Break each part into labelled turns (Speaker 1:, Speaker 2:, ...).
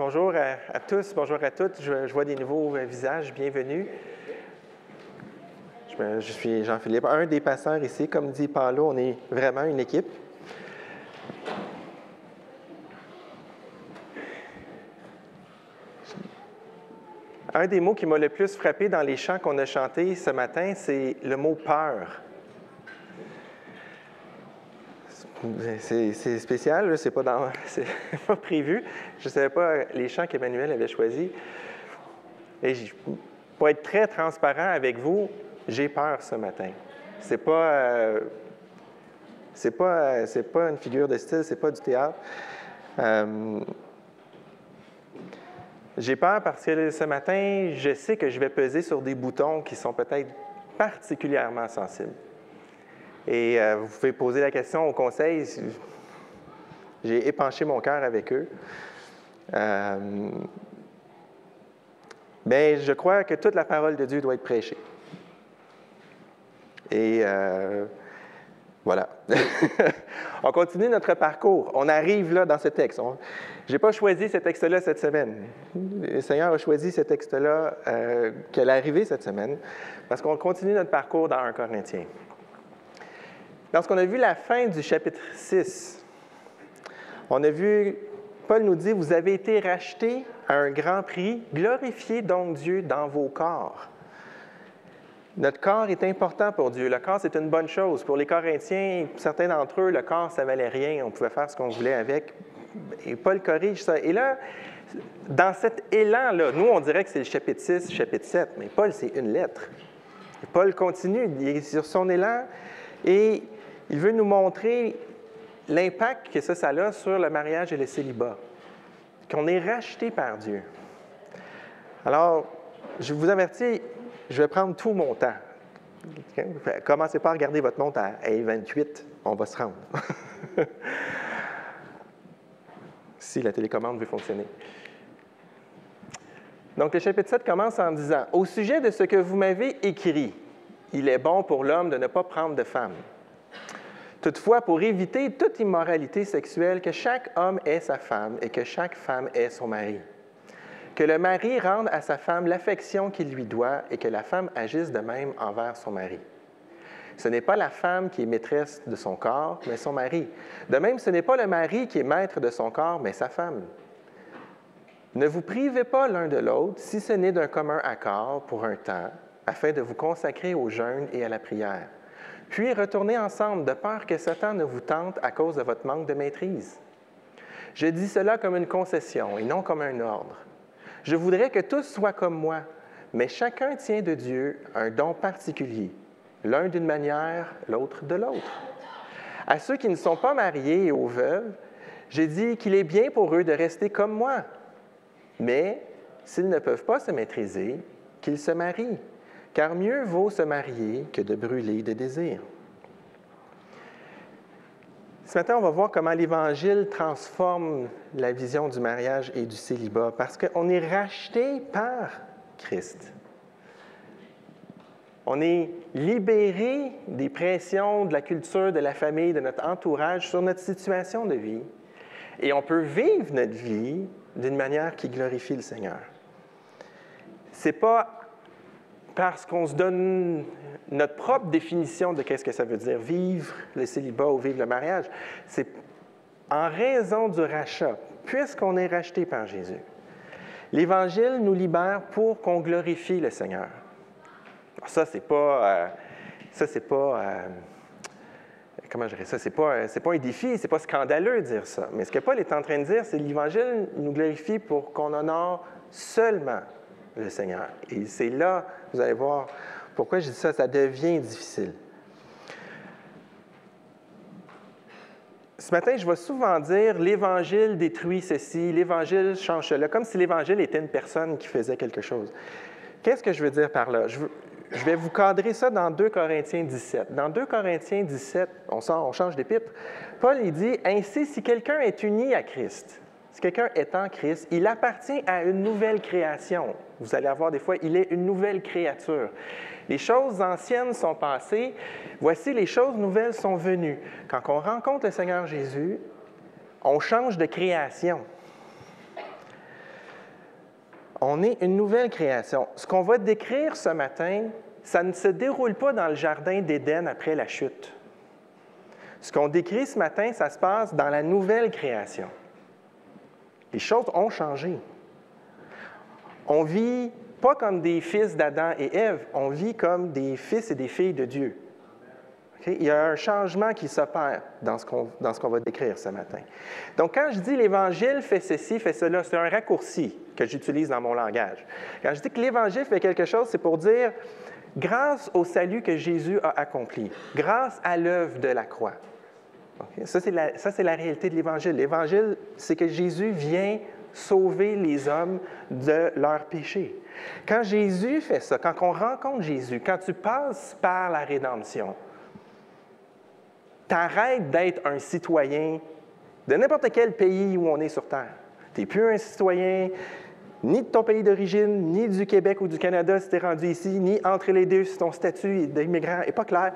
Speaker 1: Bonjour à tous, bonjour à toutes. Je vois des nouveaux visages, bienvenue. Je suis Jean-Philippe, un des pasteurs ici. Comme dit Paulo, on est vraiment une équipe. Un des mots qui m'a le plus frappé dans les chants qu'on a chantés ce matin, c'est le mot « peur ». C'est spécial, c'est pas pas prévu. Je ne savais pas les chants qu'Emmanuel avait choisis. Et pour être très transparent avec vous, j'ai peur ce matin. C'est pas une figure de style, c'est pas du théâtre. J'ai peur parce que ce matin, je sais que je vais peser sur des boutons qui sont peut-être particulièrement sensibles. Et vous pouvez poser la question au conseil. J'ai épanché mon cœur avec eux. Mais je crois que toute la parole de Dieu doit être prêchée. Et voilà. On continue notre parcours. On arrive là dans ce texte. Je n'ai pas choisi ce texte-là cette semaine. Le Seigneur a choisi ce texte-là qui allait arriver cette semaine parce qu'on continue notre parcours dans 1 Corinthiens. Lorsqu'on a vu la fin du chapitre 6, on a vu, Paul nous dit, « Vous avez été rachetés à un grand prix, glorifiez donc Dieu dans vos corps. » Notre corps est important pour Dieu. Le corps, c'est une bonne chose. Pour les Corinthiens, certains d'entre eux, le corps, ça ne valait rien. On pouvait faire ce qu'on voulait avec. Et Paul corrige ça. Et là, dans cet élan-là, nous, on dirait que c'est le chapitre 6, chapitre 7, mais Paul, c'est une lettre. Et Paul continue, il est sur son élan et il veut nous montrer l'impact que ça a sur le mariage et le célibat, qu'on est racheté par Dieu. Alors, je vous avertis, je vais prendre tout mon temps. Commencez pas à regarder votre montre à 28, on va se rendre. Si la télécommande veut fonctionner. Donc, le chapitre 7 commence en disant « Au sujet de ce que vous m'avez écrit, il est bon pour l'homme de ne pas prendre de femme. Toutefois, pour éviter toute immoralité sexuelle, que chaque homme ait sa femme et que chaque femme ait son mari. Que le mari rende à sa femme l'affection qu'il lui doit et que la femme agisse de même envers son mari. Ce n'est pas la femme qui est maîtresse de son corps, mais son mari. De même, ce n'est pas le mari qui est maître de son corps, mais sa femme. Ne vous privez pas l'un de l'autre, si ce n'est d'un commun accord pour un temps, afin de vous consacrer au jeûne et à la prière. Puis retournez ensemble, de peur que Satan ne vous tente à cause de votre manque de maîtrise. Je dis cela comme une concession et non comme un ordre. Je voudrais que tous soient comme moi, mais chacun tient de Dieu un don particulier, l'un d'une manière, l'autre de l'autre. À ceux qui ne sont pas mariés et aux veuves, j'ai dit qu'il est bien pour eux de rester comme moi, mais s'ils ne peuvent pas se maîtriser, qu'ils se marient. Car mieux vaut se marier que de brûler de désirs. Ce matin, on va voir comment l'Évangile transforme la vision du mariage et du célibat, parce qu'on est racheté par Christ. On est libéré des pressions de la culture, de la famille, de notre entourage sur notre situation de vie, et on peut vivre notre vie d'une manière qui glorifie le Seigneur. C'est pas parce qu'on se donne notre propre définition de qu'est-ce que ça veut dire vivre le célibat ou vivre le mariage. C'est en raison du rachat, puisqu'on est racheté par Jésus. L'Évangile nous libère pour qu'on glorifie le Seigneur. Alors ça, c'est pas comment je dirais ça? C'est pas un défi, c'est pas scandaleux de dire ça. Mais ce que Paul est en train de dire, c'est que l'Évangile nous glorifie pour qu'on honore seulement le Seigneur. Et c'est là, vous allez voir, pourquoi je dis ça, ça devient difficile. Ce matin, je vais souvent dire « l'Évangile détruit ceci, l'Évangile change cela », comme si l'Évangile était une personne qui faisait quelque chose. Qu'est-ce que je veux dire par là? Je vais vous cadrer ça dans 2 Corinthiens 17. Dans 2 Corinthiens 17, on change d'épître, Paul il dit « Ainsi, si quelqu'un est uni à Christ, si quelqu'un est en Christ, il appartient à une nouvelle création. » Vous allez avoir des fois, il est une nouvelle créature. Les choses anciennes sont passées, voici les choses nouvelles sont venues. Quand on rencontre le Seigneur Jésus, on change de création. On est une nouvelle création. Ce qu'on va décrire ce matin, ça ne se déroule pas dans le jardin d'Éden après la chute. Ce qu'on décrit ce matin, ça se passe dans la nouvelle création. Les choses ont changé. On vit pas comme des fils d'Adam et Ève, on vit comme des fils et des filles de Dieu. Okay? Il y a un changement qui s'opère dans ce qu'on va décrire ce matin. Donc, quand je dis l'Évangile fait ceci, fait cela, c'est un raccourci que j'utilise dans mon langage. Quand je dis que l'Évangile fait quelque chose, c'est pour dire grâce au salut que Jésus a accompli, grâce à l'œuvre de la croix. Okay? Ça, c'est la réalité de l'Évangile. L'Évangile, c'est que Jésus vient sauver les hommes de leurs péchés. Quand Jésus fait ça, quand on rencontre Jésus, quand tu passes par la rédemption, tu arrêtes d'être un citoyen de n'importe quel pays où on est sur Terre. Tu n'es plus un citoyen ni de ton pays d'origine, ni du Québec ou du Canada si tu es rendu ici, ni entre les deux si ton statut d'immigrant n'est pas clair.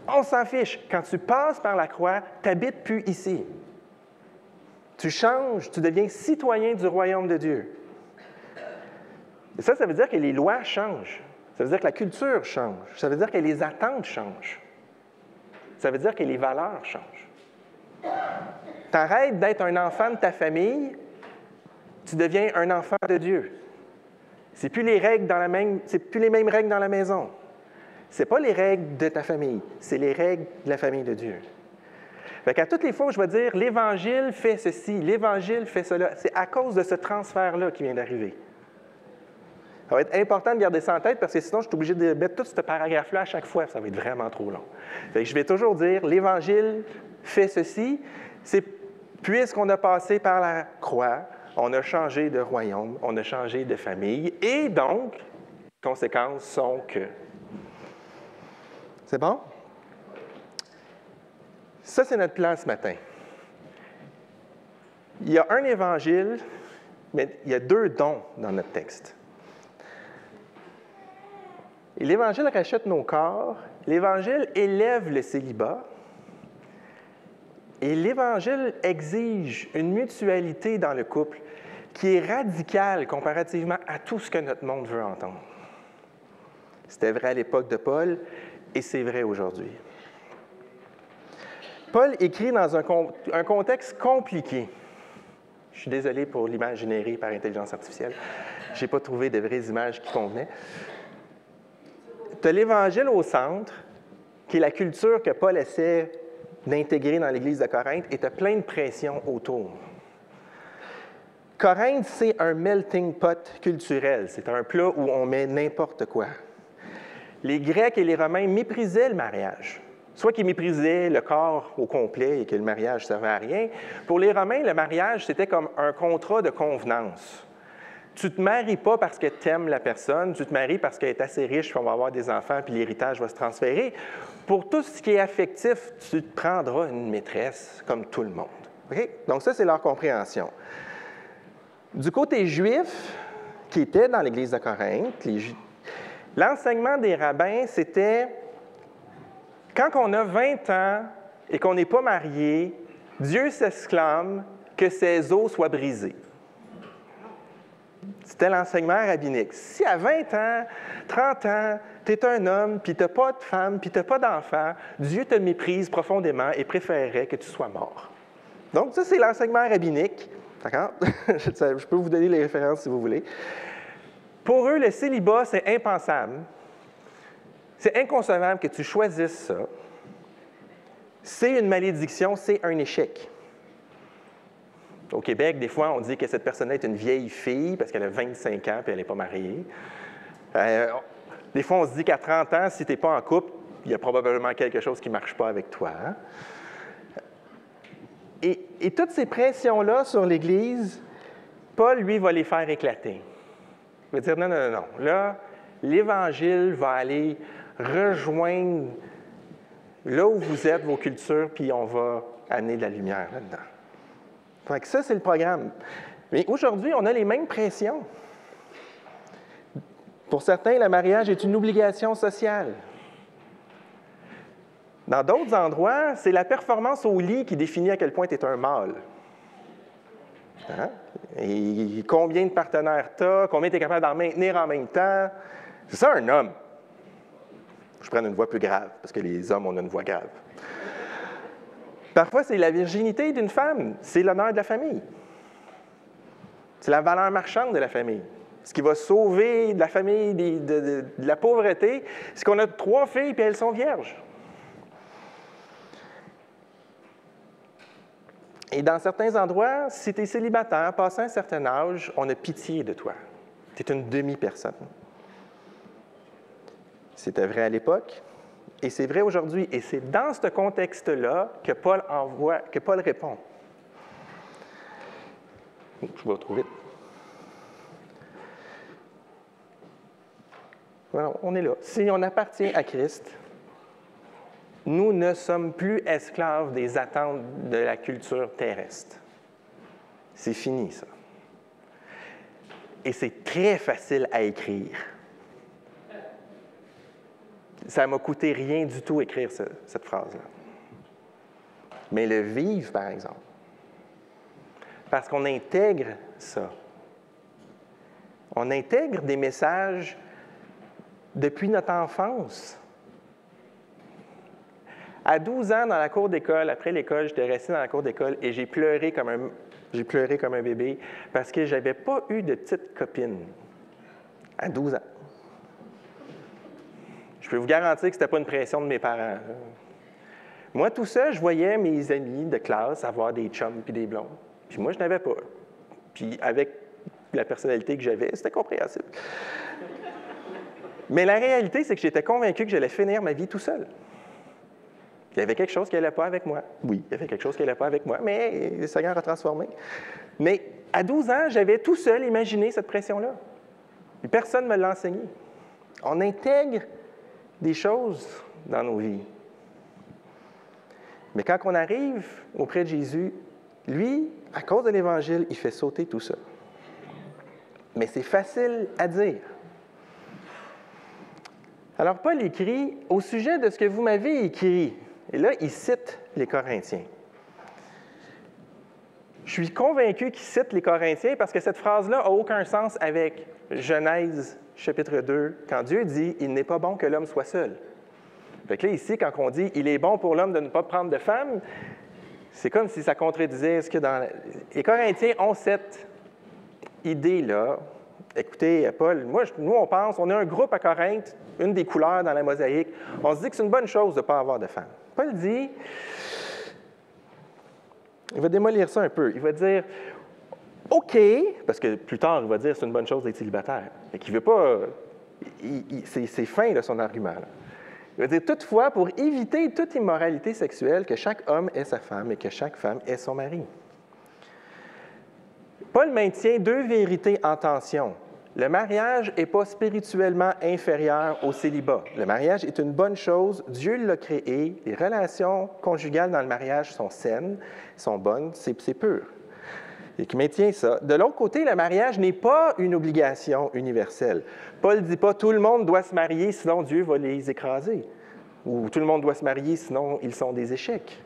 Speaker 1: On s'en fiche. Quand tu passes par la croix, tu n'habites plus ici. Tu changes, tu deviens citoyen du royaume de Dieu. Et ça veut dire que les lois changent. Ça veut dire que la culture change. Ça veut dire que les attentes changent. Ça veut dire que les valeurs changent. Tu arrêtes d'être un enfant de ta famille, tu deviens un enfant de Dieu. C'est plus les mêmes règles dans la maison. C'est pas les règles de ta famille, c'est les règles de la famille de Dieu. Fait qu'à toutes les fois où je vais dire « l'Évangile fait ceci, l'Évangile fait cela », c'est à cause de ce transfert-là qui vient d'arriver. Ça va être important de garder ça en tête parce que sinon, je suis obligé de mettre tout ce paragraphe-là à chaque fois. Ça va être vraiment trop long. Fait que je vais toujours dire « l'Évangile fait ceci », c'est puisqu'on a passé par la croix, on a changé de royaume, on a changé de famille, et donc, les conséquences sont que... C'est bon? Ça, c'est notre plan ce matin. Il y a un évangile, mais il y a deux dons dans notre texte. Et l'Évangile rachète nos corps, l'Évangile élève le célibat, et l'Évangile exige une mutualité dans le couple qui est radicale comparativement à tout ce que notre monde veut entendre. C'était vrai à l'époque de Paul, et c'est vrai aujourd'hui. Paul écrit dans un contexte compliqué. Je suis désolé pour l'image générée par intelligence artificielle. Je n'ai pas trouvé de vraies images qui convenaient. Tu as l'Évangile au centre, qui est la culture que Paul essaie d'intégrer dans l'Église de Corinthe, et tu as plein de pression autour. Corinthe, c'est un melting pot culturel. C'est un plat où on met n'importe quoi. Les Grecs et les Romains méprisaient le mariage. Soit qu'ils méprisaient le corps au complet et que le mariage ne servait à rien. Pour les Romains, le mariage, c'était comme un contrat de convenance. Tu ne te maries pas parce que tu aimes la personne, tu te maries parce qu'elle est assez riche, puis on va avoir des enfants, puis l'héritage va se transférer. Pour tout ce qui est affectif, tu te prendras une maîtresse, comme tout le monde. Okay? Donc ça, c'est leur compréhension. Du côté juif, qui était dans l'Église de Corinthe, l'enseignement des rabbins, c'était quand on a 20 ans et qu'on n'est pas marié, Dieu s'exclame que ses os soient brisés. C'était l'enseignement rabbinique. Si à 20 ans, 30 ans, tu es un homme, puis tu n'as pas de femme, puis tu n'as pas d'enfant, Dieu te méprise profondément et préférerait que tu sois mort. Donc, ça, c'est l'enseignement rabbinique. D'accord? Je peux vous donner les références si vous voulez. Pour eux, le célibat, c'est impensable. C'est inconcevable que tu choisisses ça. C'est une malédiction, c'est un échec. Au Québec, des fois, on dit que cette personne-là est une vieille fille parce qu'elle a 25 ans et elle n'est pas mariée. Des fois, on se dit qu'à 30 ans, si tu n'es pas en couple, il y a probablement quelque chose qui ne marche pas avec toi. Hein? Et toutes ces pressions-là sur l'Église, Paul, lui, va les faire éclater. Il va dire non. Là, l'Évangile va aller rejoindre là où vous êtes, vos cultures, puis on va amener de la lumière là-dedans. Fait que ça, c'est le programme. Mais aujourd'hui, on a les mêmes pressions. Pour certains, le mariage est une obligation sociale. Dans d'autres endroits, c'est la performance au lit qui définit à quel point tu es un mâle. Hein? Et combien de partenaires tu as? Combien tu es capable d'en maintenir en même temps? C'est ça, un homme. Je prends une voix plus grave, parce que les hommes, on a une voix grave. Parfois, c'est la virginité d'une femme. C'est l'honneur de la famille. C'est la valeur marchande de la famille. Ce qui va sauver de la famille de la pauvreté, c'est qu'on a 3 filles et elles sont vierges. Et dans certains endroits, si tu es célibataire, passé un certain âge, on a pitié de toi. Tu es une demi-personne. C'était vrai à l'époque et c'est vrai aujourd'hui. Et c'est dans ce contexte-là que Paul répond. Je vais trop vite. Voilà, on est là. Si on appartient à Christ, nous ne sommes plus esclaves des attentes de la culture terrestre. C'est fini, ça. Et c'est très facile à écrire. Ça ne m'a coûté rien du tout écrire cette phrase-là. Mais le vivre, par exemple. Parce qu'on intègre ça. On intègre des messages depuis notre enfance. À 12 ans, dans la cour d'école, après l'école, j'étais resté dans la cour d'école et j'ai pleuré comme un bébé parce que je n'avais pas eu de petite copine à 12 ans. Je peux vous garantir que ce n'était pas une pression de mes parents. Moi, tout ça, je voyais mes amis de classe avoir des chums puis des blondes. Puis moi, je n'avais pas. Puis avec la personnalité que j'avais, c'était compréhensible. Mais la réalité, c'est que j'étais convaincu que j'allais finir ma vie tout seul. Il y avait quelque chose qui n'allait pas avec moi. Oui, il y avait quelque chose qui n'allait pas avec moi, mais le Seigneur a transformé. Mais à 12 ans, j'avais tout seul imaginé cette pression-là. Et personne ne me l'a enseigné. On intègre des choses dans nos vies. Mais quand on arrive auprès de Jésus, lui, à cause de l'Évangile, il fait sauter tout ça. Mais c'est facile à dire. Alors, Paul écrit « Au sujet de ce que vous m'avez écrit », et là, il cite les Corinthiens. Je suis convaincu qu'il cite les Corinthiens parce que cette phrase-là n'a aucun sens avec Genèse, chapitre 2, quand Dieu dit « Il n'est pas bon que l'homme soit seul ». Fait que là, ici, quand on dit « Il est bon pour l'homme de ne pas prendre de femme », c'est comme si ça contredisait ce que dans... Les Corinthiens ont cette idée-là. Écoutez, Paul, nous, on pense, on est un groupe à Corinthe, une des couleurs dans la mosaïque. On se dit que c'est une bonne chose de ne pas avoir de femme. Paul dit, il va démolir ça un peu. Il va dire, OK, parce que plus tard, il va dire que c'est une bonne chose d'être célibataire. Fait qu'il ne veut pas... c'est fin, là, son argument. Là. Il va dire, toutefois, pour éviter toute immoralité sexuelle, que chaque homme ait sa femme et que chaque femme ait son mari. Paul maintient 2 vérités en tension. Le mariage n'est pas spirituellement inférieur au célibat. Le mariage est une bonne chose, Dieu l'a créé, les relations conjugales dans le mariage sont saines, sont bonnes, c'est pur. Et qui maintient ça. De l'autre côté, le mariage n'est pas une obligation universelle. Paul ne dit pas « tout le monde doit se marier, sinon Dieu va les écraser » ou « tout le monde doit se marier, sinon ils sont des échecs ».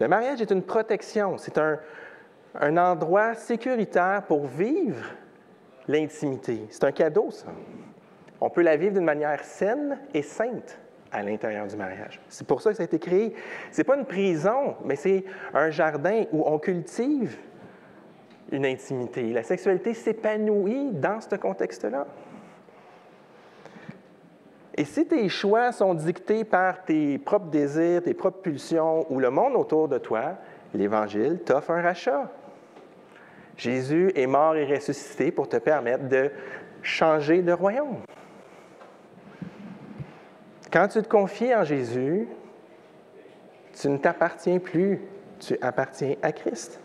Speaker 1: Le mariage est une protection, c'est un endroit sécuritaire pour vivre l'intimité. C'est un cadeau, ça. On peut la vivre d'une manière saine et sainte à l'intérieur du mariage. C'est pour ça que ça a été créé. Ce n'est pas une prison, mais c'est un jardin où on cultive une intimité. La sexualité s'épanouit dans ce contexte-là. Et si tes choix sont dictés par tes propres désirs, tes propres pulsions ou le monde autour de toi, l'Évangile t'offre un rachat. Jésus est mort et ressuscité pour te permettre de changer de royaume. Quand tu te confies en Jésus, tu ne t'appartiens plus, tu appartiens à Christ.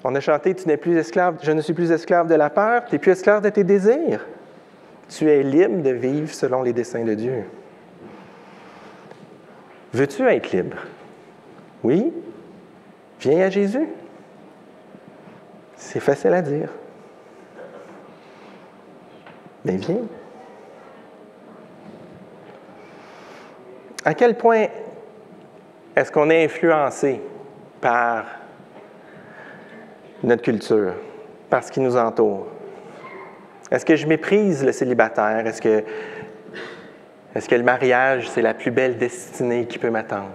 Speaker 1: On a chanté « Tu n'es plus esclave, je ne suis plus esclave de la peur, tu n'es plus esclave de tes désirs. Tu es libre de vivre selon les desseins de Dieu. » Veux-tu être libre? Oui? Viens à Jésus. C'est facile à dire. Mais viens. À quel point est-ce qu'on est influencé par notre culture, par ce qui nous entoure? Est-ce que je méprise le célibataire? Est-ce que le mariage, c'est la plus belle destinée qui peut m'attendre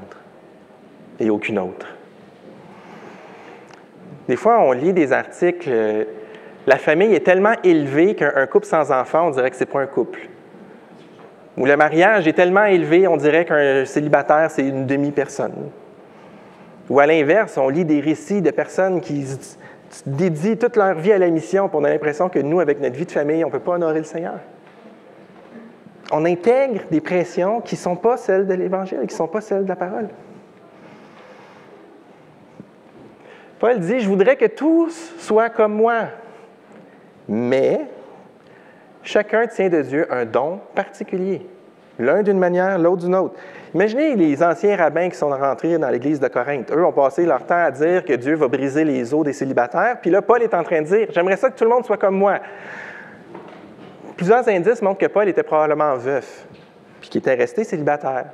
Speaker 1: et aucune autre? Des fois, on lit des articles, la famille est tellement élevée qu'un couple sans enfant, on dirait que ce n'est pas un couple. Ou le mariage est tellement élevé, on dirait qu'un célibataire, c'est une demi-personne. Ou à l'inverse, on lit des récits de personnes qui dédient toute leur vie à la mission, puis on a l'impression que nous, avec notre vie de famille, on ne peut pas honorer le Seigneur. On intègre des pressions qui ne sont pas celles de l'Évangile, qui ne sont pas celles de la parole. Paul dit, « Je voudrais que tous soient comme moi, mais chacun tient de Dieu un don particulier, l'un d'une manière, l'autre d'une autre. » Imaginez les anciens rabbins qui sont rentrés dans l'Église de Corinthe. Eux ont passé leur temps à dire que Dieu va briser les os des célibataires, puis là, Paul est en train de dire, « J'aimerais ça que tout le monde soit comme moi. » Plusieurs indices montrent que Paul était probablement veuf, puis qu'il était resté célibataire.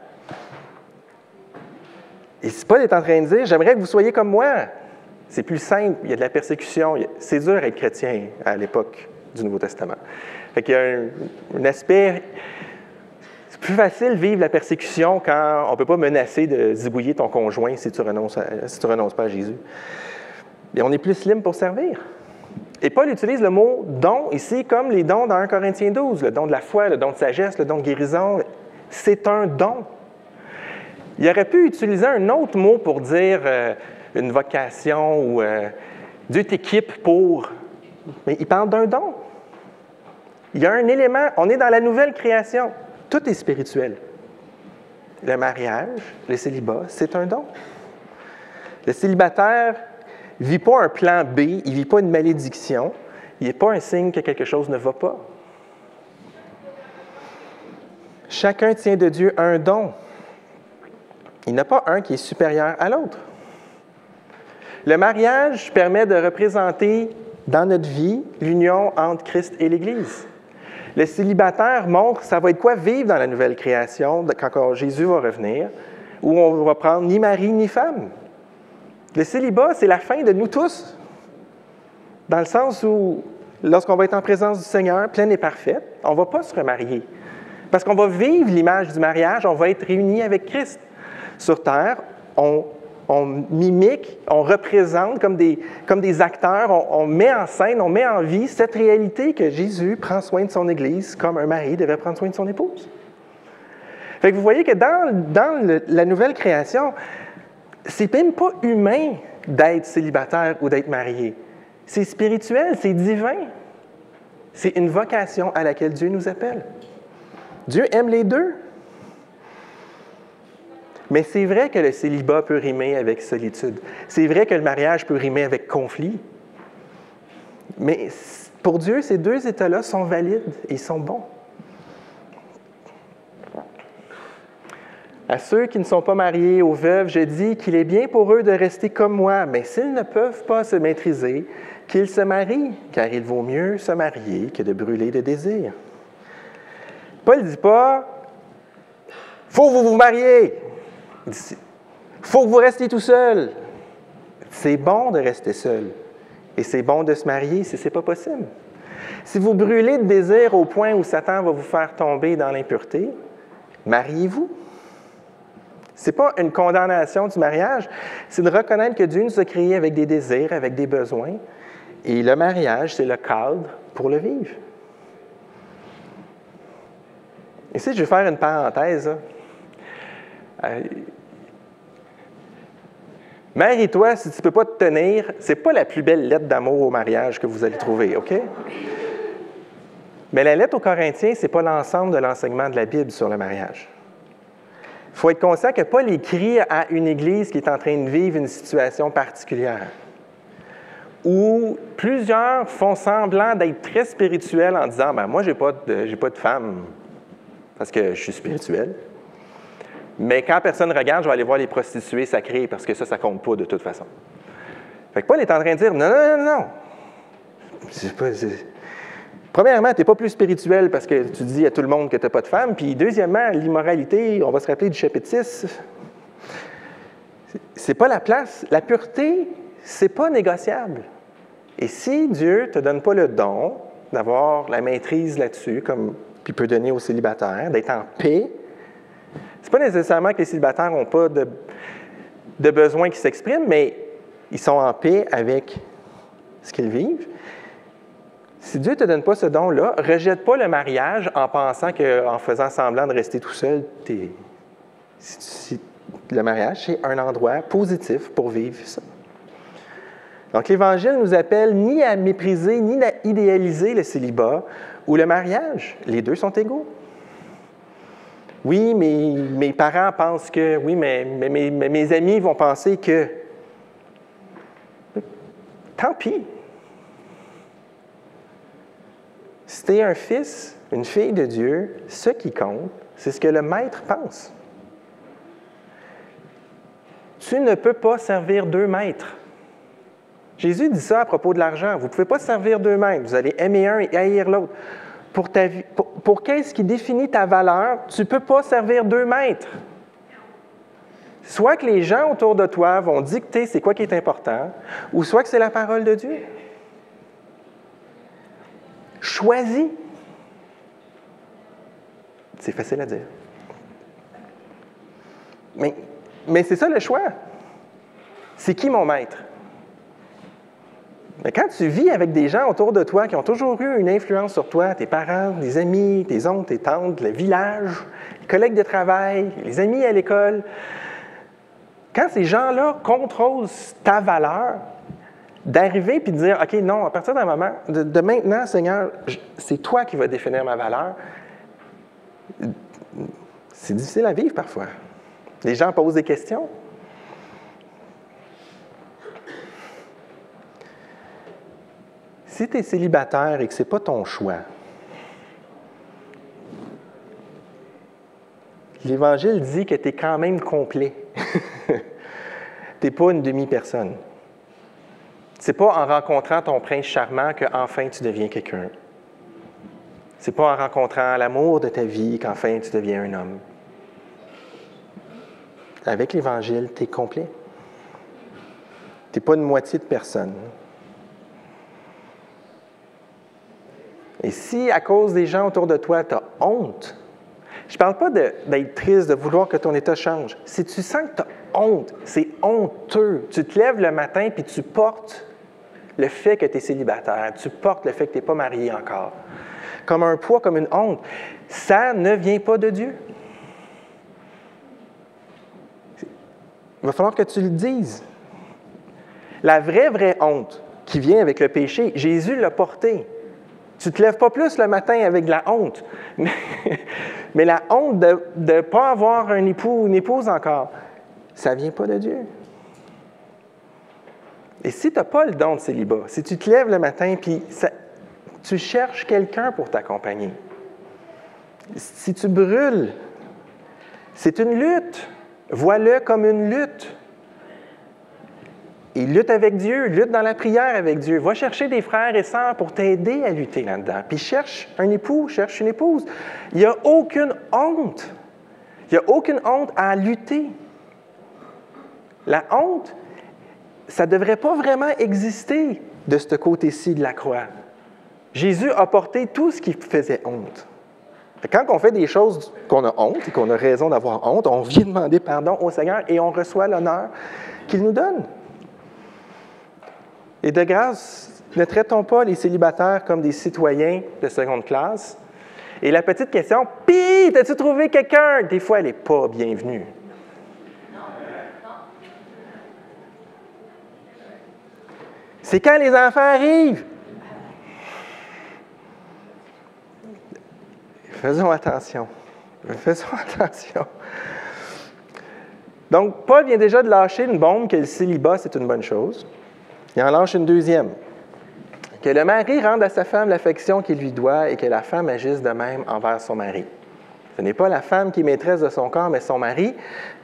Speaker 1: Et si Paul est en train de dire, « J'aimerais que vous soyez comme moi. » C'est plus simple, il y a de la persécution. C'est dur d'être chrétien à l'époque du Nouveau Testament. Fait qu'il y a un aspect... C'est plus facile de vivre la persécution quand on ne peut pas menacer de zibouiller ton conjoint si tu renonces pas à Jésus. Et on est plus libre pour servir. Et Paul utilise le mot « don » ici comme les dons dans 1 Corinthiens 12, le don de la foi, le don de sagesse, le don de guérison. C'est un don. Il aurait pu utiliser un autre mot pour dire une vocation ou Dieu t'équipe pour... Mais il parle d'un don. Il y a un élément, on est dans la nouvelle création. Tout est spirituel. Le mariage, le célibat, c'est un don. Le célibataire ne vit pas un plan B, il ne vit pas une malédiction, il n'est pas un signe que quelque chose ne va pas. Chacun tient de Dieu un don. Il n'y en a pas un qui est supérieur à l'autre. Le mariage permet de représenter dans notre vie l'union entre Christ et l'Église. Le célibataire montre, ça va être quoi vivre dans la nouvelle création, quand Jésus va revenir, où on va prendre ni mari ni femme. Le célibat, c'est la fin de nous tous, dans le sens où, lorsqu'on va être en présence du Seigneur, pleine et parfaite, on ne va pas se remarier. Parce qu'on va vivre l'image du mariage, on va être réunis avec Christ. Sur terre, on mimique, on représente comme des acteurs, on met en scène, on met en vie cette réalité que Jésus prend soin de son Église comme un mari devait prendre soin de son épouse. Fait que vous voyez que dans la nouvelle création, c'est même pas humain d'être célibataire ou d'être marié. C'est spirituel, c'est divin. C'est une vocation à laquelle Dieu nous appelle. Dieu aime les deux. Mais c'est vrai que le célibat peut rimer avec solitude. C'est vrai que le mariage peut rimer avec conflit. Mais pour Dieu, ces deux états-là sont valides et sont bons. À ceux qui ne sont pas mariés, aux veuves, je dis qu'il est bien pour eux de rester comme moi, mais s'ils ne peuvent pas se maîtriser, qu'ils se marient, car il vaut mieux se marier que de brûler de désir. Paul ne dit pas « faut que vous vous mariez ». Il dit, « faut que vous restiez tout seul ». C'est bon de rester seul. Et c'est bon de se marier si ce n'est pas possible. Si vous brûlez de désir au point où Satan va vous faire tomber dans l'impureté, mariez-vous. Ce n'est pas une condamnation du mariage, c'est de reconnaître que Dieu nous a créés avec des désirs, avec des besoins. Et le mariage, c'est le cadre pour le vivre. Ici, je vais faire une parenthèse. Marie-toi, si tu ne peux pas te tenir, ce n'est pas la plus belle lettre d'amour au mariage que vous allez trouver, OK? Mais la lettre aux Corinthiens, ce n'est pas l'ensemble de l'enseignement de la Bible sur le mariage. Il faut être conscient que Paul écrit à une Église qui est en train de vivre une situation particulière, où plusieurs font semblant d'être très spirituels en disant « ben moi, je n'ai pas de femme parce que je suis spirituel. Mais quand personne ne regarde, je vais aller voir les prostituées sacrées parce que ça ne compte pas de toute façon. » Fait que Paul est en train de dire « non, non, non, non. Premièrement, tu n'es pas plus spirituel parce que tu dis à tout le monde que tu n'as pas de femme. Puis deuxièmement, l'immoralité, on va se rappeler du chapitre 6. C'est pas la place. La pureté, c'est pas négociable. Et si Dieu ne te donne pas le don d'avoir la maîtrise là-dessus, comme il peut donner aux célibataires, d'être en paix, ce n'est pas nécessairement que les célibataires n'ont pas de besoins qui s'expriment, mais ils sont en paix avec ce qu'ils vivent. Si Dieu ne te donne pas ce don-là, ne rejette pas le mariage en pensant qu'en faisant semblant de rester tout seul, le mariage, c'est un endroit positif pour vivre ça. Donc, l'Évangile nous appelle ni à mépriser, ni à idéaliser le célibat ou le mariage. Les deux sont égaux. Oui, mes parents pensent que... Oui, mais mes amis vont penser que... Tant pis. Si tu es un fils, une fille de Dieu, ce qui compte, c'est ce que le maître pense. Tu ne peux pas servir deux maîtres. Jésus dit ça à propos de l'argent. Vous ne pouvez pas servir deux maîtres. Vous allez aimer un et haïr l'autre. Pour qu'est-ce qui définit ta valeur, tu ne peux pas servir deux maîtres. Soit que les gens autour de toi vont dicter c'est quoi qui est important, ou soit que c'est la parole de Dieu. Choisis. C'est facile à dire. Mais c'est ça le choix. C'est qui mon maître? Mais quand tu vis avec des gens autour de toi qui ont toujours eu une influence sur toi, tes parents, des amis, tes oncles, tes tantes, le village, les collègues de travail, les amis à l'école, quand ces gens-là contrôlent ta valeur, d'arriver et de dire « OK, non, à partir d'un moment, de maintenant, Seigneur, c'est toi qui vas définir ma valeur », c'est difficile à vivre parfois. Les gens posent des questions. Si tu es célibataire et que ce n'est pas ton choix, l'Évangile dit que tu es quand même complet. Tu n'es pas une demi-personne. Ce n'est pas en rencontrant ton prince charmant qu'enfin tu deviens quelqu'un. Ce n'est pas en rencontrant l'amour de ta vie qu'enfin tu deviens un homme. Avec l'Évangile, tu es complet. Tu n'es pas une moitié de personne. Et si, à cause des gens autour de toi, tu as honte, je ne parle pas d'être triste, de vouloir que ton état change. Si tu sens que tu as honte, c'est honteux. Tu te lèves le matin puis tu portes le fait que tu es célibataire, tu portes le fait que tu n'es pas marié encore. Comme un poids, comme une honte. Ça ne vient pas de Dieu. Il va falloir que tu le dises. La vraie honte qui vient avec le péché, Jésus l'a portée. Tu ne te lèves pas plus le matin avec de la honte, mais la honte de ne pas avoir un époux ou une épouse encore, ça ne vient pas de Dieu. Et si tu n'as pas le don de célibat, si tu te lèves le matin et tu cherches quelqu'un pour t'accompagner, si tu brûles, c'est une lutte. Vois-le comme une lutte. Et lutte avec Dieu, lutte dans la prière avec Dieu. Va chercher des frères et sœurs pour t'aider à lutter là-dedans. Puis cherche un époux, cherche une épouse. Il n'y a aucune honte. Il n'y a aucune honte à lutter. La honte, ça ne devrait pas vraiment exister de ce côté-ci de la croix. Jésus a porté tout ce qui faisait honte. Quand on fait des choses qu'on a honte et qu'on a raison d'avoir honte, on vient demander pardon au Seigneur et on reçoit l'honneur qu'il nous donne. Et de grâce, ne traitons pas les célibataires comme des citoyens de seconde classe. Et la petite question, « Pis, t'as-tu trouvé quelqu'un? » Des fois, elle n'est pas bienvenue. C'est quand les enfants arrivent. Faisons attention. Faisons attention. Donc, Paul vient déjà de lâcher une bombe que le célibat, c'est une bonne chose. Il en lâche une deuxième. Que le mari rende à sa femme l'affection qu'il lui doit et que la femme agisse de même envers son mari. Ce n'est pas la femme qui est maîtresse de son corps, mais son mari.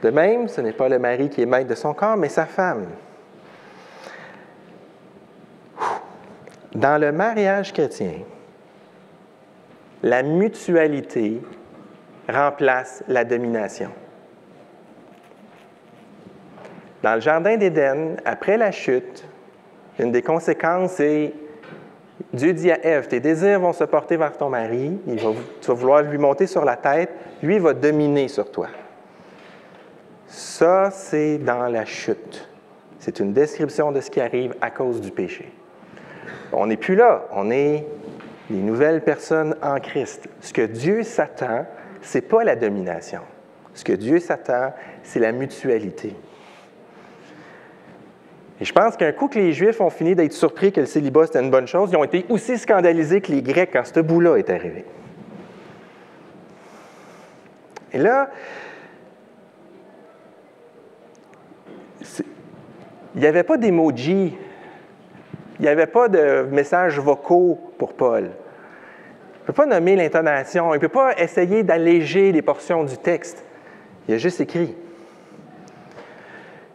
Speaker 1: De même, ce n'est pas le mari qui est maître de son corps, mais sa femme. Dans le mariage chrétien, la mutualité remplace la domination. Dans le Jardin d'Éden, après la chute, Une des conséquences, c'est Dieu dit à Ève, tes désirs vont se porter vers ton mari, tu vas vouloir lui monter sur la tête, lui va dominer sur toi. Ça, c'est dans la chute. C'est une description de ce qui arrive à cause du péché. On n'est plus là, on est les nouvelles personnes en Christ. Ce que Dieu s'attend, ce n'est pas la domination. Ce que Dieu s'attend, c'est la mutualité. Et je pense qu'un coup que les Juifs ont fini d'être surpris que le célibat, c'était une bonne chose, ils ont été aussi scandalisés que les Grecs quand ce bout-là est arrivé. Et là, il n'y avait pas d'emoji, il n'y avait pas de messages vocaux pour Paul. Il ne peut pas nommer l'intonation, il ne peut pas essayer d'alléger les portions du texte. Il a juste écrit.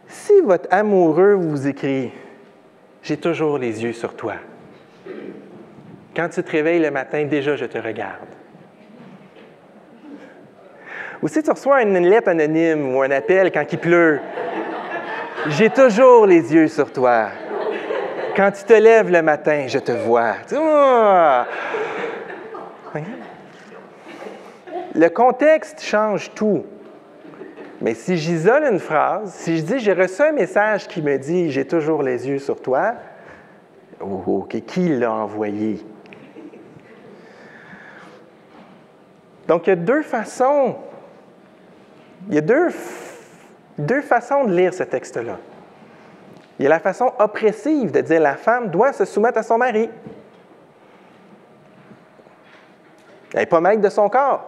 Speaker 1: Si votre amoureux vous écrit « J'ai toujours les yeux sur toi », quand tu te réveilles le matin, déjà je te regarde. Ou si tu reçois une lettre anonyme ou un appel quand il pleut, « J'ai toujours les yeux sur toi ». Quand tu te lèves le matin, je te vois. Le contexte change tout. Mais si j'isole une phrase, si je dis « J'ai reçu un message qui me dit « J'ai toujours les yeux sur toi », OK, qui l'a envoyé? Donc, il y a deux façons. Il y a deux façons de lire ce texte-là. Il y a la façon oppressive de dire « La femme doit se soumettre à son mari ». Elle n'est pas maître de son corps.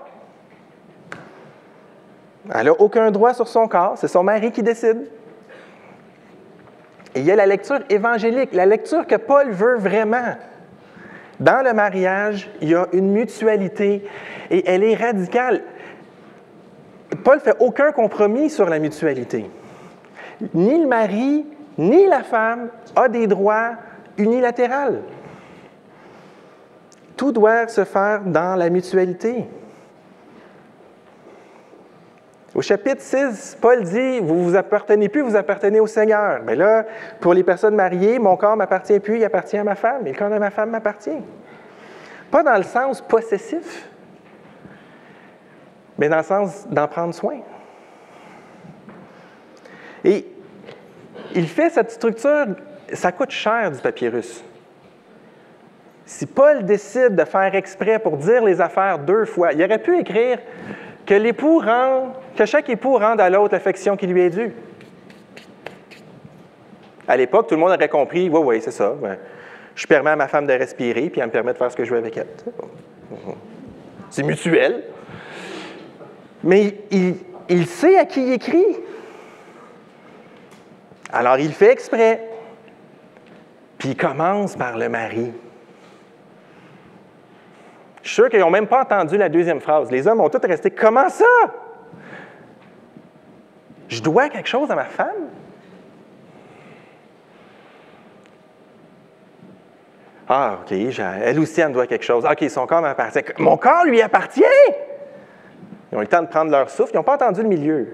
Speaker 1: Elle n'a aucun droit sur son corps, c'est son mari qui décide. Et il y a la lecture évangélique, la lecture que Paul veut vraiment. Dans le mariage, il y a une mutualité et elle est radicale. Paul ne fait aucun compromis sur la mutualité. Ni le mari, ni la femme a des droits unilatéraux. Tout doit se faire dans la mutualité. Au chapitre 6, Paul dit « Vous ne vous appartenez plus, vous appartenez au Seigneur. » Mais là, pour les personnes mariées, mon corps ne m'appartient plus, il appartient à ma femme, et le corps de ma femme m'appartient. Pas dans le sens possessif, mais dans le sens d'en prendre soin. Et il fait cette structure, ça coûte cher du papyrus. Si Paul décide de faire exprès pour dire les affaires deux fois, il aurait pu écrire que chaque époux rende à l'autre l'affection qui lui est due. À l'époque, tout le monde aurait compris, oui, c'est ça. Je permets à ma femme de respirer, puis elle me permet de faire ce que je veux avec elle. C'est mutuel. Mais il sait à qui il écrit. Alors, il fait exprès. Puis il commence par le mari. Je suis sûr qu'ils n'ont même pas entendu la deuxième phrase. Les hommes ont tous resté « Comment ça? Je dois quelque chose à ma femme? » Ah, OK, elle aussi, elle me doit quelque chose. OK, son corps m'appartient. Mon corps lui appartient! Ils ont eu le temps de prendre leur souffle. Ils n'ont pas entendu le milieu.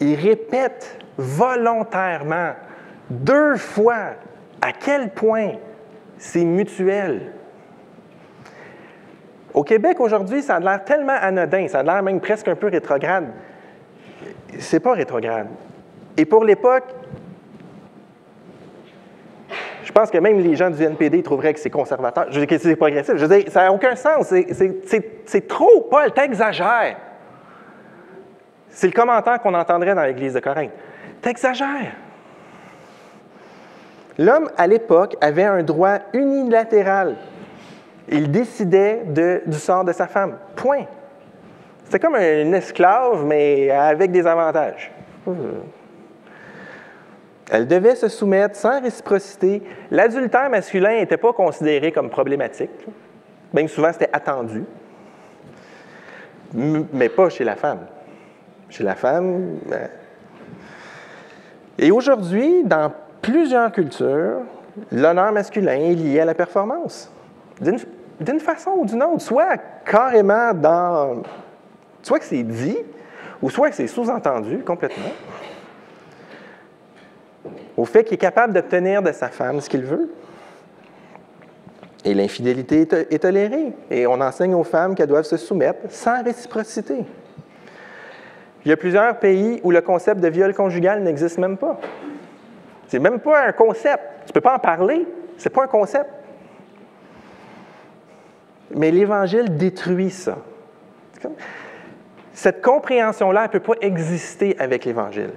Speaker 1: Ils répètent volontairement, deux fois, à quel point c'est mutuel. Au Québec, aujourd'hui, ça a l'air tellement anodin, ça a l'air même presque un peu rétrograde. C'est pas rétrograde. Et pour l'époque, je pense que même les gens du NPD trouveraient que c'est conservateur, que c'est progressif. Je veux dire, ça n'a aucun sens. C'est trop. Paul, t'exagères. C'est le commentaire qu'on entendrait dans l'Église de Corinthe. T'exagères. L'homme, à l'époque, avait un droit unilatéral. Il décidait du sort de sa femme. Point. C'était comme un esclave, mais avec des avantages. Elle devait se soumettre sans réciprocité. L'adultère masculin n'était pas considéré comme problématique. Même souvent, c'était attendu. Mais pas chez la femme. Chez la femme... Et aujourd'hui, dans plusieurs cultures, l'honneur masculin est lié à la performance. D'une façon ou d'une autre, soit carrément soit que c'est dit, ou soit que c'est sous-entendu complètement, au fait qu'il est capable d'obtenir de sa femme ce qu'il veut. Et l'infidélité est tolérée. Et on enseigne aux femmes qu'elles doivent se soumettre sans réciprocité. Il y a plusieurs pays où le concept de viol conjugal n'existe même pas. C'est même pas un concept. Tu ne peux pas en parler. C'est pas un concept. Mais l'Évangile détruit ça. Cette compréhension-là, elle ne peut pas exister avec l'Évangile.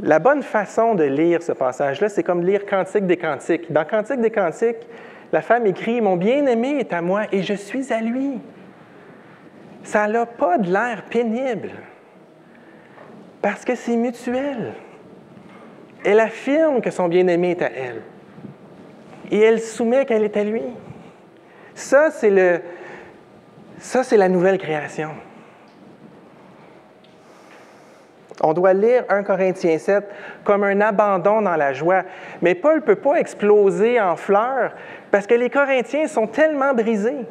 Speaker 1: La bonne façon de lire ce passage-là, c'est comme lire Cantique des Cantiques. Dans Cantique des Cantiques, la femme écrit « Mon bien-aimé est à moi et je suis à lui ». Ça n'a pas de l'air pénible, parce que c'est mutuel. Elle affirme que son bien-aimé est à elle, et elle soumet qu'elle est à lui. Ça, c'est la nouvelle création. On doit lire 1 Corinthiens 7 comme un abandon dans la joie. Mais Paul ne peut pas exploser en fleurs parce que les Corinthiens sont tellement brisés.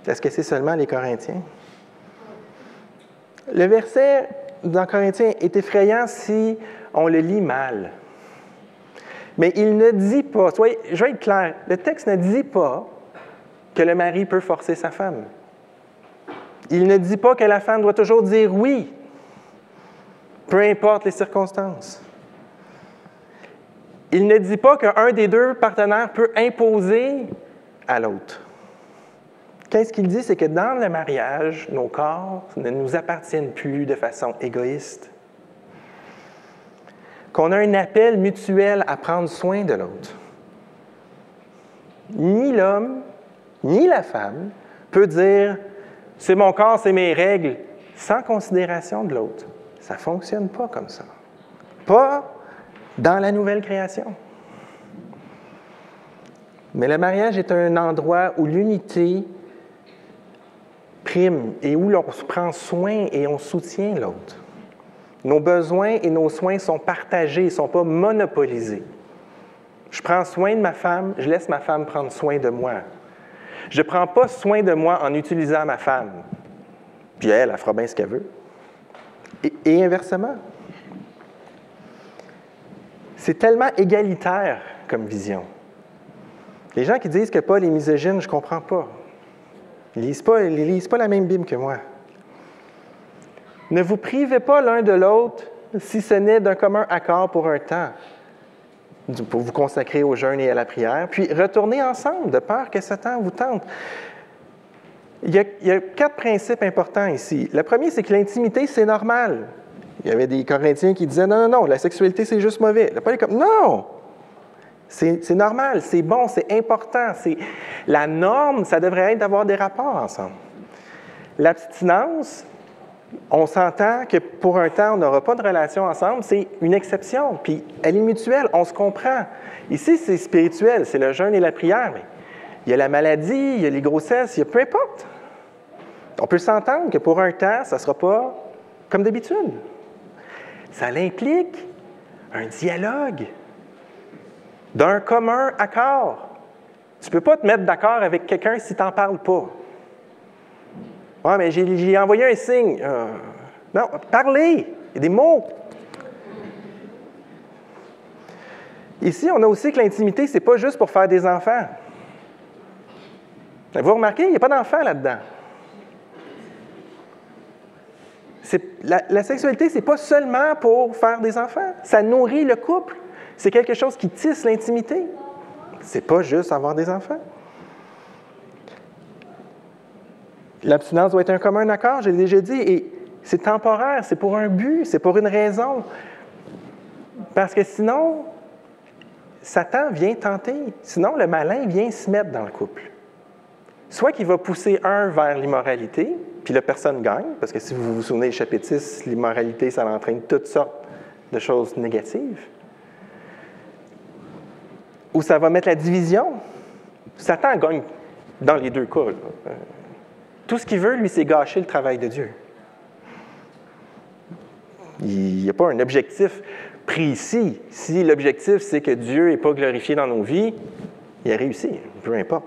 Speaker 1: Est-ce que c'est seulement les Corinthiens? Le verset dans Corinthiens est effrayant si on le lit mal. Mais il ne dit pas, je vais être clair, le texte ne dit pas que le mari peut forcer sa femme. Il ne dit pas que la femme doit toujours dire oui, peu importe les circonstances. Il ne dit pas qu'un des deux partenaires peut imposer à l'autre. Qu'est-ce qu'il dit? C'est que dans le mariage, nos corps ne nous appartiennent plus de façon égoïste. Qu'on a un appel mutuel à prendre soin de l'autre. Ni l'homme, ni la femme peut dire « c'est mon corps, c'est mes règles » sans considération de l'autre. Ça ne fonctionne pas comme ça. Pas dans la nouvelle création. Mais le mariage est un endroit où l'unité prime et où l'on prend soin et on soutient l'autre. Nos besoins et nos soins sont partagés, ils ne sont pas monopolisés. Je prends soin de ma femme, je laisse ma femme prendre soin de moi. Je ne prends pas soin de moi en utilisant ma femme. Puis elle fera bien ce qu'elle veut. Et inversement. C'est tellement égalitaire comme vision. Les gens qui disent que Paul est misogyne, je ne comprends pas. Ils ne lisent pas la même Bible que moi. Ne vous privez pas l'un de l'autre si ce n'est d'un commun accord pour un temps, pour vous consacrer au jeûne et à la prière, puis retournez ensemble, de peur que ce temps vous tente. Il y a 4 principes importants ici. Le premier, c'est que l'intimité, c'est normal. Il y avait des Corinthiens qui disaient « Non, la sexualité, c'est juste mauvais. » Paul est comme « Non! C'est normal, c'est bon, c'est important. La norme, ça devrait être d'avoir des rapports ensemble. » L'abstinence, on s'entend que pour un temps, on n'aura pas de relation ensemble, c'est une exception. Puis elle est mutuelle, on se comprend. Ici, c'est spirituel, c'est le jeûne et la prière. Mais il y a la maladie, il y a les grossesses, il y a peu importe. On peut s'entendre que pour un temps, ça ne sera pas comme d'habitude. Ça implique un dialogue, d'un commun accord. Tu ne peux pas te mettre d'accord avec quelqu'un si tu n'en parles pas. Ouais, mais j'ai envoyé un signe. Non, parlez. Il y a des mots. Ici, on a aussi que l'intimité, ce n'est pas juste pour faire des enfants. Vous remarquez, il n'y a pas d'enfants là-dedans. La sexualité, ce n'est pas seulement pour faire des enfants. Ça nourrit le couple. C'est quelque chose qui tisse l'intimité. Ce n'est pas juste avoir des enfants. L'abstinence doit être un commun accord, je l'ai déjà dit, et c'est temporaire, c'est pour un but, c'est pour une raison. Parce que sinon, Satan vient tenter. Sinon, le malin vient se mettre dans le couple. Soit qu'il va pousser un vers l'immoralité, puis la personne gagne, parce que si vous vous souvenez du chapitre 6, l'immoralité, ça entraîne toutes sortes de choses négatives. Ou ça va mettre la division. Satan gagne dans les deux cas. Tout ce qu'il veut, lui, c'est gâcher le travail de Dieu. Il n'y a pas un objectif précis. Si l'objectif, c'est que Dieu n'est pas glorifié dans nos vies, il a réussi, peu importe.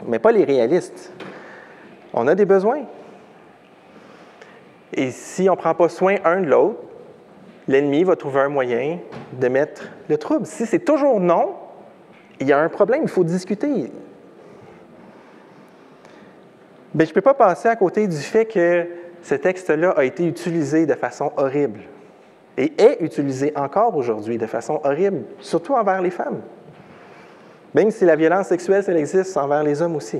Speaker 1: Mais pas les réalistes. On a des besoins. Et si on ne prend pas soin un de l'autre, l'ennemi va trouver un moyen de mettre le trouble. Si c'est toujours non, il y a un problème, il faut discuter. Mais je ne peux pas passer à côté du fait que ce texte-là a été utilisé de façon horrible et est utilisé encore aujourd'hui de façon horrible, surtout envers les femmes. Même si la violence sexuelle, ça existe envers les hommes aussi.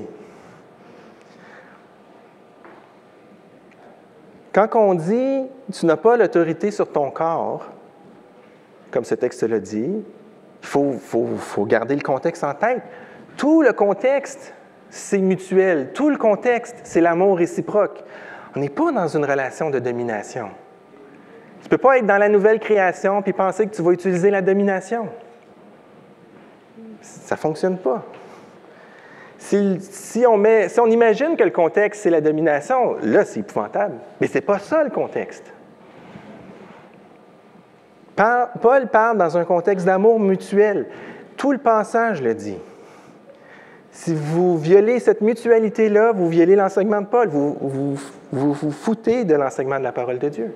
Speaker 1: Quand on dit « tu n'as pas l'autorité sur ton corps », comme ce texte-là dit, il faut garder le contexte en tête. Tout le contexte, c'est mutuel. Tout le contexte, c'est l'amour réciproque. On n'est pas dans une relation de domination. Tu ne peux pas être dans la nouvelle création puis penser que tu vas utiliser la domination. Ça ne fonctionne pas. Si on imagine que le contexte, c'est la domination, là, c'est épouvantable. Mais ce n'est pas ça, le contexte. Paul parle dans un contexte d'amour mutuel. Tout le passage le dit. Si vous violez cette mutualité-là, vous violez l'enseignement de Paul. Vous foutez de l'enseignement de la parole de Dieu.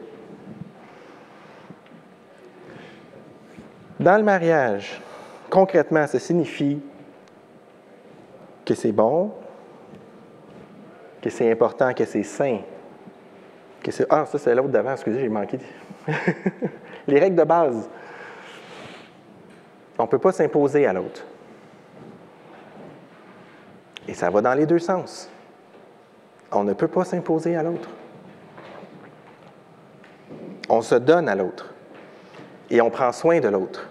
Speaker 1: Dans le mariage, concrètement, ça signifie que c'est bon, que c'est important, que c'est sain. Ça, c'est l'autre d'avant. Excusez, j'ai manqué. Les règles de base. On ne peut pas s'imposer à l'autre. Et ça va dans les deux sens. On ne peut pas s'imposer à l'autre. On se donne à l'autre. Et on prend soin de l'autre.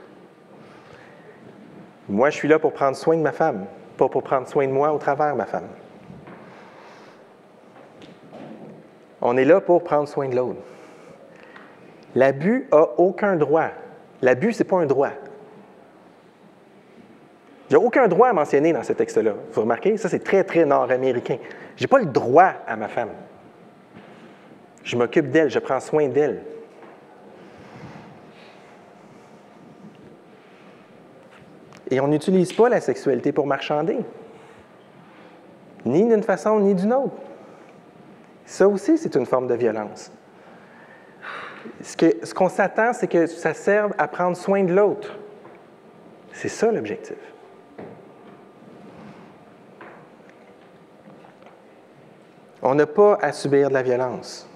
Speaker 1: Moi, je suis là pour prendre soin de ma femme, pas pour prendre soin de moi au travers de ma femme. On est là pour prendre soin de l'autre. L'abus n'a aucun droit. L'abus, ce n'est pas un droit. Il n'y a aucun droit à mentionner dans ce texte-là. Vous remarquez? Ça, c'est très, très nord-américain. Je n'ai pas le droit à ma femme. Je m'occupe d'elle, je prends soin d'elle. Et on n'utilise pas la sexualité pour marchander. Ni d'une façon, ni d'une autre. Ça aussi, c'est une forme de violence. Ce qu'on s'attend, c'est que ça serve à prendre soin de l'autre. C'est ça l'objectif. On n'a pas à subir de la violence.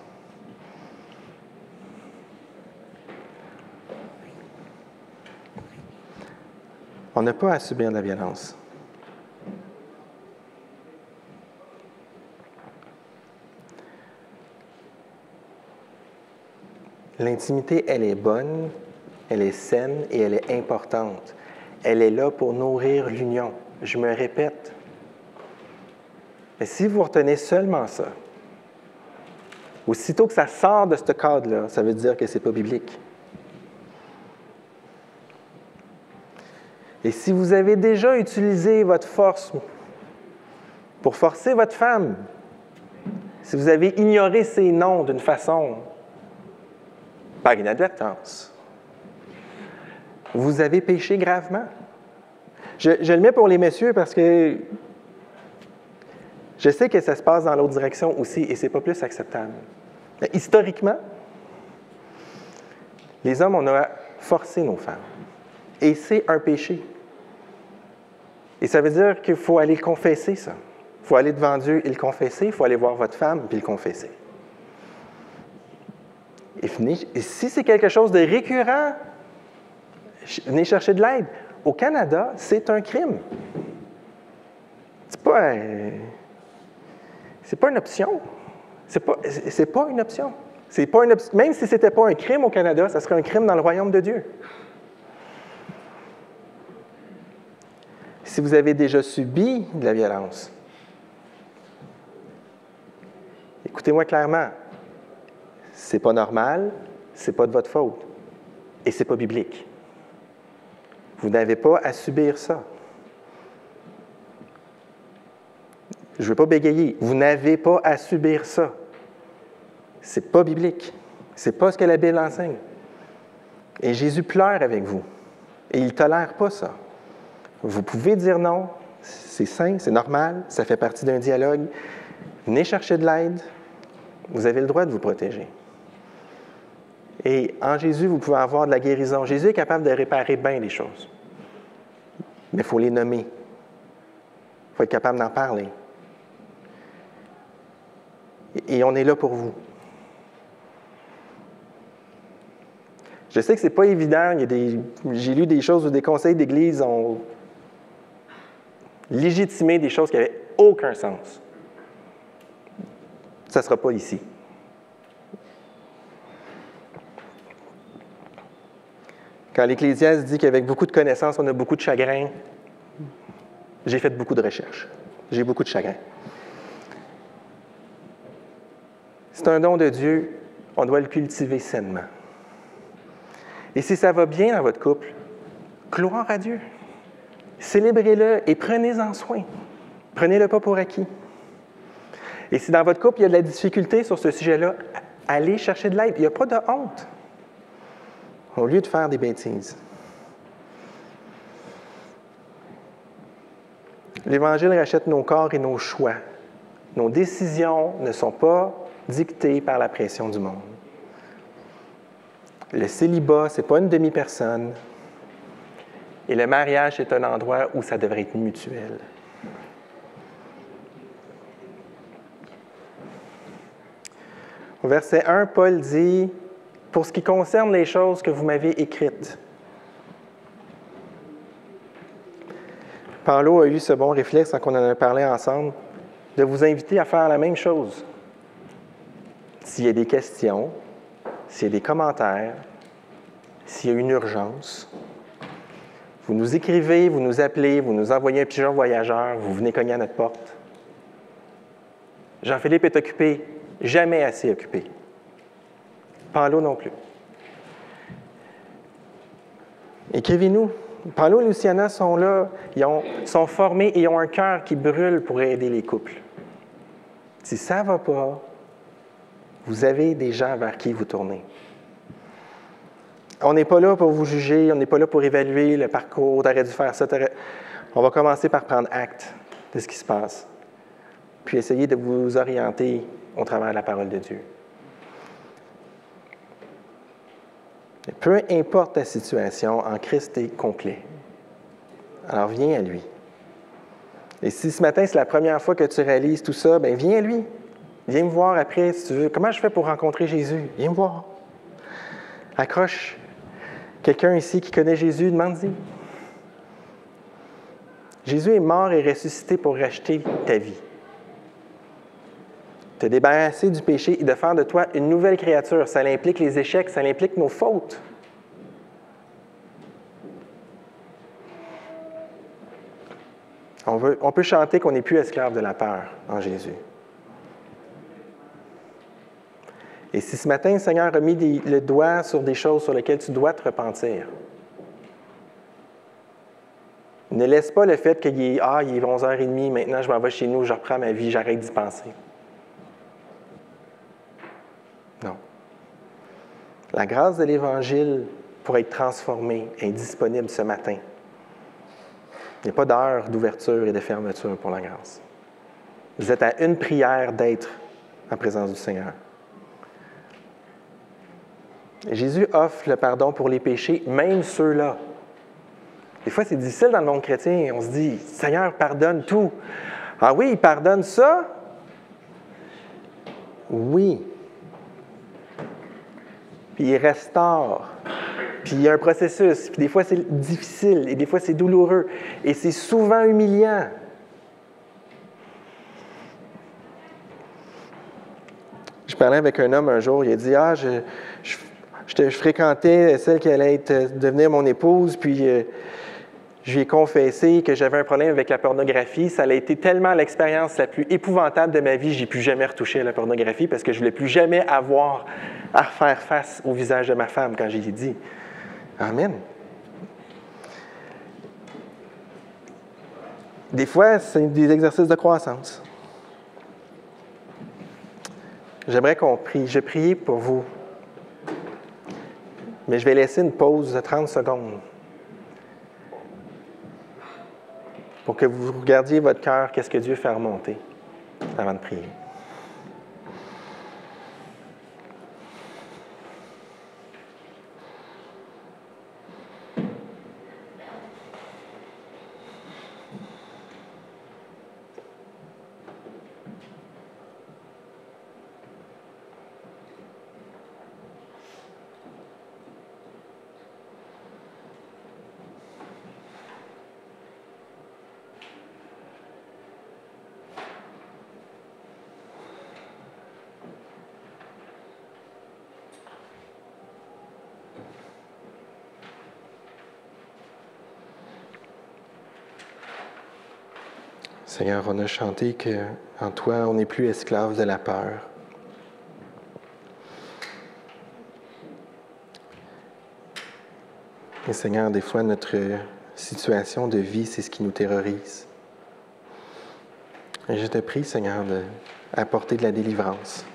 Speaker 1: On n'a pas à subir de la violence. L'intimité, elle est bonne, elle est saine et elle est importante. Elle est là pour nourrir l'union. Je me répète. Mais si vous retenez seulement ça, aussitôt que ça sort de ce cadre-là, ça veut dire que ce n'est pas biblique. Et si vous avez déjà utilisé votre force pour forcer votre femme, si vous avez ignoré ses noms d'une façon par inadvertance, vous avez péché gravement. Je le mets pour les messieurs parce que je sais que ça se passe dans l'autre direction aussi et ce n'est pas plus acceptable. Mais historiquement, les hommes, on a forcé nos femmes. Et c'est un péché. Et ça veut dire qu'il faut aller confesser ça. Il faut aller devant Dieu et le confesser. Il faut aller voir votre femme puis le confesser. Et si c'est quelque chose de récurrent, venez chercher de l'aide. Au Canada, c'est un crime. C'est pas une option. C'est pas une option. Même si ce n'était pas un crime au Canada, ça serait un crime dans le royaume de Dieu. Si vous avez déjà subi de la violence, écoutez-moi clairement, c'est pas normal, c'est pas de votre faute et c'est pas biblique. Vous n'avez pas à subir ça. Je ne veux pas bégayer. Vous n'avez pas à subir ça. C'est pas biblique. C'est pas ce que la Bible enseigne. Et Jésus pleure avec vous. Et il ne tolère pas ça. Vous pouvez dire non, c'est sain, c'est normal, ça fait partie d'un dialogue. Venez chercher de l'aide. Vous avez le droit de vous protéger. Et en Jésus, vous pouvez avoir de la guérison. Jésus est capable de réparer bien des choses. Mais il faut les nommer. Il faut être capable d'en parler. Et on est là pour vous. Je sais que ce n'est pas évident. J'ai lu des choses où des conseils d'Église ont légitimé des choses qui n'avaient aucun sens. Ça ne sera pas ici. Quand l'Ecclésiaste dit qu'avec beaucoup de connaissances, on a beaucoup de chagrin, j'ai fait beaucoup de recherches. J'ai beaucoup de chagrin. C'est un don de Dieu, on doit le cultiver sainement. Et si ça va bien dans votre couple, gloire à Dieu. Célébrez-le et prenez-en soin. Prenez-le pas pour acquis. Et si dans votre couple, il y a de la difficulté sur ce sujet-là, allez chercher de l'aide. Il n'y a pas de honte. Au lieu de faire des bêtises. L'Évangile rachète nos corps et nos choix. Nos décisions ne sont pas dictées par la pression du monde. Le célibat, ce n'est pas une demi-personne. Et le mariage, c'est un endroit où ça devrait être mutuel. Au verset 1, Paul dit « Pour ce qui concerne les choses que vous m'avez écrites ». Paulo a eu ce bon réflexe, quand on en a parlé ensemble, de vous inviter à faire la même chose. S'il y a des questions, s'il y a des commentaires, s'il y a une urgence, vous nous écrivez, vous nous appelez, vous nous envoyez un pigeon voyageur, vous venez cogner à notre porte. Jean-Philippe est occupé, jamais assez occupé. Paulo non plus. Écrivez-nous. Paulo et Luciana sont là, sont formés et ont un cœur qui brûle pour aider les couples. Si ça ne va pas, vous avez des gens vers qui vous tournez. On n'est pas là pour vous juger, on n'est pas là pour évaluer le parcours, tu aurais dû faire ça. On va commencer par prendre acte de ce qui se passe, puis essayer de vous orienter au travers de la parole de Dieu. Et peu importe ta situation, en Christ, tu es complet. Alors viens à lui. Et si ce matin, c'est la première fois que tu réalises tout ça, bien viens à lui. Viens me voir après, si tu veux. Comment je fais pour rencontrer Jésus? Viens me voir. Accroche. Quelqu'un ici qui connaît Jésus, demande-y. Jésus est mort et ressuscité pour racheter ta vie. Te débarrasser du péché et de faire de toi une nouvelle créature. Ça implique les échecs, ça implique nos fautes. On peut chanter qu'on n'est plus esclave de la peur en Jésus. Et si ce matin, le Seigneur a mis le doigt sur des choses sur lesquelles tu dois te repentir, ne laisse pas le fait qu'il est 11h30, maintenant je m'en vais chez nous, je reprends ma vie, j'arrête d'y penser. Non. La grâce de l'Évangile pour être transformée est disponible ce matin. Il n'y a pas d'heure d'ouverture et de fermeture pour la grâce. Vous êtes à une prière d'être en présence du Seigneur. Jésus offre le pardon pour les péchés, même ceux-là. Des fois, c'est difficile dans le monde chrétien. On se dit, Seigneur, pardonne tout. Ah oui, il pardonne ça? Oui. Puis il restaure. Puis il y a un processus. Puis des fois, c'est difficile et des fois, c'est douloureux. Et c'est souvent humiliant. Je parlais avec un homme un jour, il a dit, je fréquentais celle qui allait devenir mon épouse, puis je lui ai confessé que j'avais un problème avec la pornographie. Ça a été tellement l'expérience la plus épouvantable de ma vie, je n'ai plus jamais retouché à la pornographie parce que je ne voulais plus jamais avoir à faire face au visage de ma femme quand j'y ai dit. Amen. Des fois, c'est des exercices de croissance. J'aimerais qu'on prie. Je prie pour vous. Mais je vais laisser une pause de 30 secondes pour que vous regardiez votre cœur, qu'est-ce que Dieu fait remonter avant de prier. Seigneur, on a chanté qu'en toi, on n'est plus esclave de la peur. Et Seigneur, des fois, notre situation de vie, c'est ce qui nous terrorise. Et je te prie, Seigneur, d'apporter de la délivrance.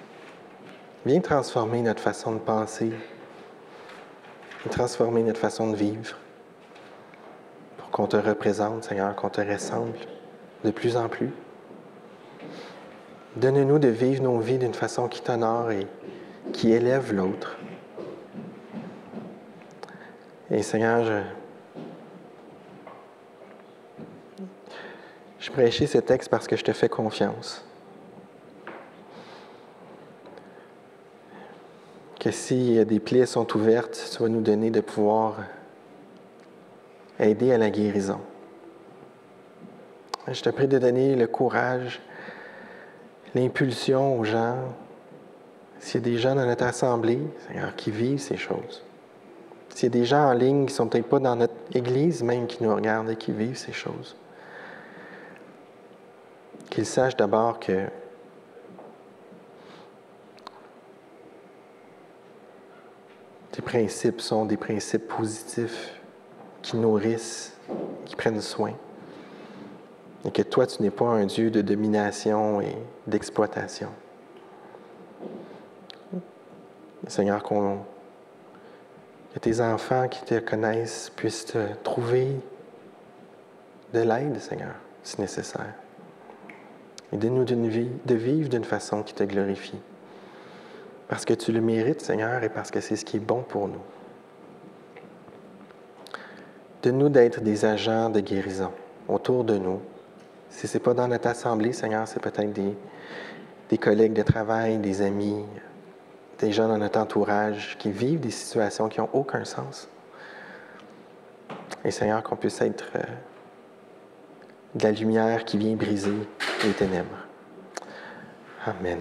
Speaker 1: Viens transformer notre façon de penser, et transformer notre façon de vivre, pour qu'on te représente, Seigneur, qu'on te ressemble de plus en plus. Donne-nous de vivre nos vies d'une façon qui t'honore et qui élève l'autre. Et Seigneur, je prêchais ce texte parce que je te fais confiance. Que si des plaies sont ouvertes, tu vas nous donner de pouvoir aider à la guérison. Je te prie de donner le courage, l'impulsion aux gens. S'il y a des gens dans notre assemblée, Seigneur, qui vivent ces choses. S'il y a des gens en ligne qui ne sont peut-être pas dans notre Église même, qui nous regardent et qui vivent ces choses. Qu'ils sachent d'abord que tes principes sont des principes positifs qui nourrissent, qui prennent soin. Et que toi, tu n'es pas un Dieu de domination et d'exploitation. Seigneur, que tes enfants qui te connaissent puissent te trouver de l'aide, Seigneur, si nécessaire. Et donne-nous de vivre d'une façon qui te glorifie. Parce que tu le mérites, Seigneur, et parce que c'est ce qui est bon pour nous. Donne-nous d'être des agents de guérison autour de nous. Si ce n'est pas dans notre assemblée, Seigneur, c'est peut-être des collègues de travail, des amis, des gens dans notre entourage qui vivent des situations qui n'ont aucun sens. Et Seigneur, qu'on puisse être de la lumière qui vient briser les ténèbres. Amen.